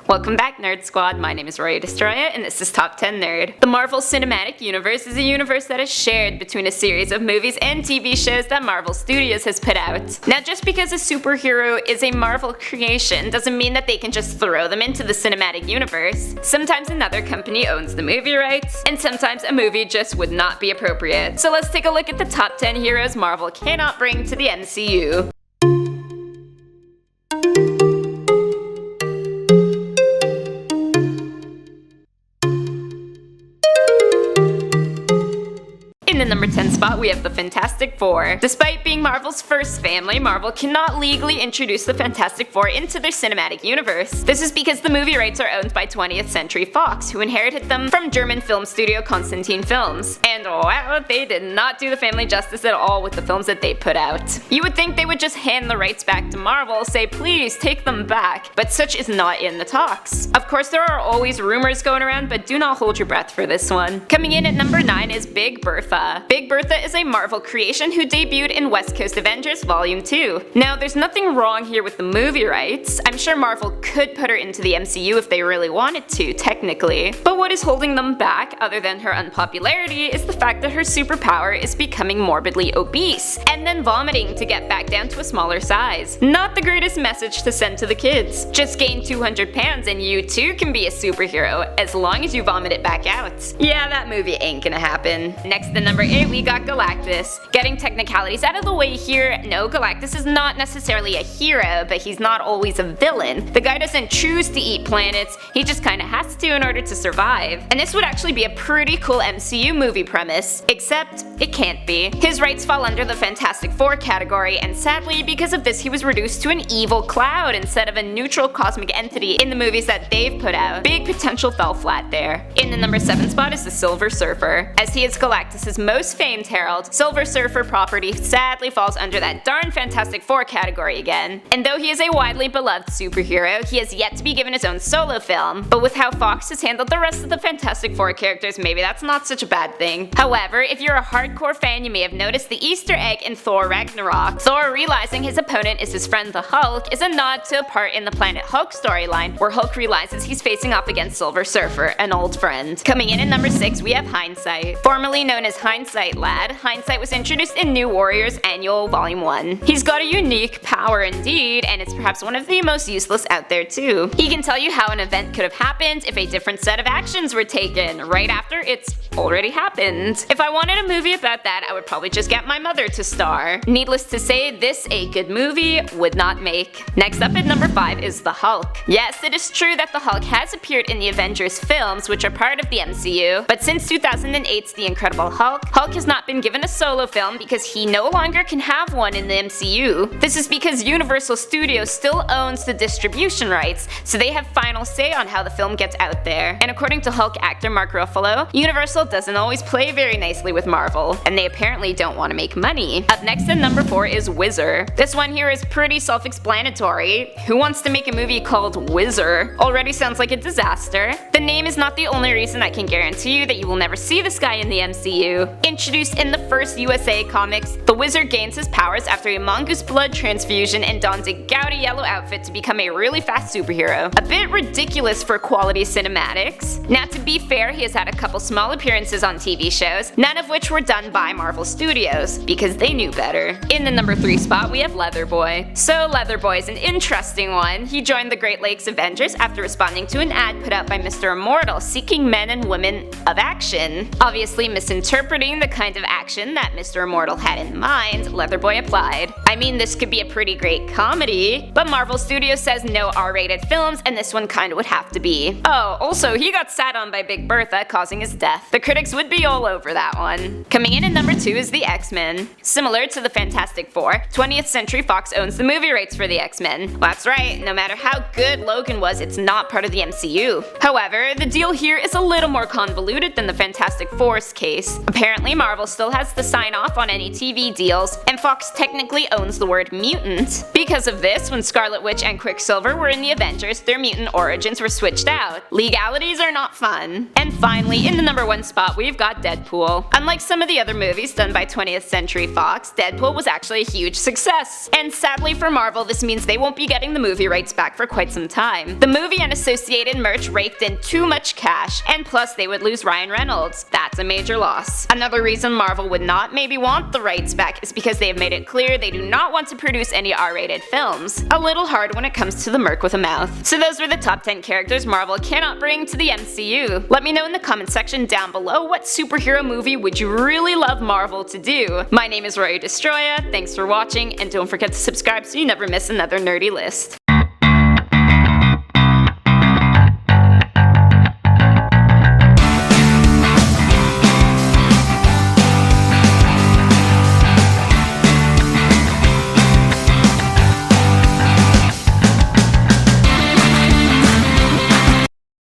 Welcome back, Nerd Squad. My name is Roya Destroya, and this is Top 10 Nerd. The Marvel Cinematic Universe is a universe that is shared between a series of movies and TV shows that Marvel Studios has put out. Now, just because a superhero is a Marvel creation doesn't mean that they can just throw them into the cinematic universe. Sometimes another company owns the movie rights, and sometimes a movie just would not be appropriate. So let's take a look at the top 10 heroes Marvel cannot bring to the MCU. In the number 10 spot, we have the Fantastic Four. Despite being Marvel's first family, Marvel cannot legally introduce the Fantastic Four into their cinematic universe. This is because the movie rights are owned by 20th Century Fox, who inherited them from German film studio Constantin Films. And wow, they did not do the family justice at all with the films that they put out. You would think they would just hand the rights back to Marvel, say please take them back, but such is not in the talks. Of course, there are always rumors going around, but do not hold your breath for this one. Coming in at number 9 is Big Bertha. Big Bertha is a Marvel creation who debuted in West Coast Avengers Volume 2. Now, there's nothing wrong here with the movie rights. I'm sure Marvel could put her into the MCU if they really wanted to, technically. But what is holding them back, other than her unpopularity, is the fact that her superpower is becoming morbidly obese, and then vomiting to get back down to a smaller size. Not the greatest message to send to the kids. Just gain 200 pounds and you too can be a superhero, as long as you vomit it back out. Yeah, that movie ain't gonna happen. Next to number 8, we got Galactus. Getting technicalities out of the way here, no, Galactus is not necessarily a hero, but he's not always a villain. The guy doesn't choose to eat planets, he just kinda has to in order to survive. And this would actually be a pretty cool MCU movie premise, except it can't be. His rights fall under the Fantastic Four category, and sadly, because of this, he was reduced to an evil cloud instead of a neutral cosmic entity in the movies that they've put out. Big potential fell flat there. In the number 7 spot is the Silver Surfer. As he is Galactus' most famed herald, Silver Surfer property sadly falls under that darn Fantastic Four category again. And though he is a widely beloved superhero, he has yet to be given his own solo film. But with how Fox has handled the rest of the Fantastic Four characters, maybe that's not such a bad thing. However, if you're a hardcore fan, you may have noticed the Easter egg in Thor Ragnarok. Thor realizing his opponent is his friend the Hulk is a nod to a part in the Planet Hulk storyline, where Hulk realizes he's facing off against Silver Surfer, an old friend. Coming in at number 6, we have Hindsight. Formerly known as Hindsight Lad, Hindsight was introduced in New Warriors Annual Volume 1. He's got a unique power indeed, and it's perhaps one of the most useless out there too. He can tell you how an event could have happened if a different set of actions were taken, right after it's already happened. If I wanted a movie about that, I would probably just get my mother to star. Needless to say, this a good movie would not make. Next up at number 5 is the Hulk. Yes, it is true that the Hulk has appeared in the Avengers films, which are part of the MCU, but since 2008's The Incredible Hulk, Hulk has not been given a solo film because he no longer can have one in the MCU. This is because Universal Studios still owns the distribution rights, so they have final say on how the film gets out there. And according to Hulk actor Mark Ruffalo, Universal doesn't always play very nicely with Marvel, and they apparently don't want to make money. Up next at number 4 is Whizzer. This one here is pretty self-explanatory. Who wants to make a movie called Whizzer? Already sounds like a disaster. The name is not the only reason I can guarantee you that you will never see this guy in the MCU. Introduced in the first USA comics, the Wizard gains his powers after a mongoose blood transfusion and dons a gaudy yellow outfit to become a really fast superhero. A bit ridiculous for quality cinematics. Now, to be fair, he has had a couple small appearances on TV shows, none of which were done by Marvel Studios, because they knew better. In the number 3 spot, we have Leatherboy. So Leatherboy is an interesting one. He joined the Great Lakes Avengers after responding to an ad put out by Mr. Immortal seeking men and women of action. Obviously misinterpreting the kind of action that Mr. Immortal had in mind, Leatherboy applied. I mean, this could be a pretty great comedy, but Marvel Studios says no R-rated films, and this one kinda would have to be. Oh, also, he got sat on by Big Bertha, causing his death. The critics would be all over that one. Coming in at number 2 is the X-Men. Similar to the Fantastic Four, 20th Century Fox owns the movie rights for the X-Men. That's right, no matter how good Logan was, it's not part of the MCU. However, the deal here is a little more convoluted than the Fantastic Four's case. Apparently, Marvel still has to sign off on any TV deals, and Fox technically owns the word mutant. Because of this, when Scarlet Witch and Quicksilver were in the Avengers, their mutant origins were switched out. Legalities are not fun. And finally, in the number 1 spot, we've got Deadpool. Unlike some of the other movies done by 20th Century Fox, Deadpool was actually a huge success. And sadly for Marvel, this means they won't be getting the movie rights back for quite some time. The movie and associated merch raked in too much cash, and plus they would lose Ryan Reynolds. That's a major loss. Another reason Marvel would not maybe want the rights back is because they have made it clear they do not want to produce any R-rated films. A little hard when it comes to the merc with a mouth. So those were the top 10 characters Marvel cannot bring to the MCU. Let me know in the comment section down below what superhero movie would you really love Marvel to do. My name is Rory Destroya, thanks for watching, and don't forget to subscribe so you never miss another nerdy list.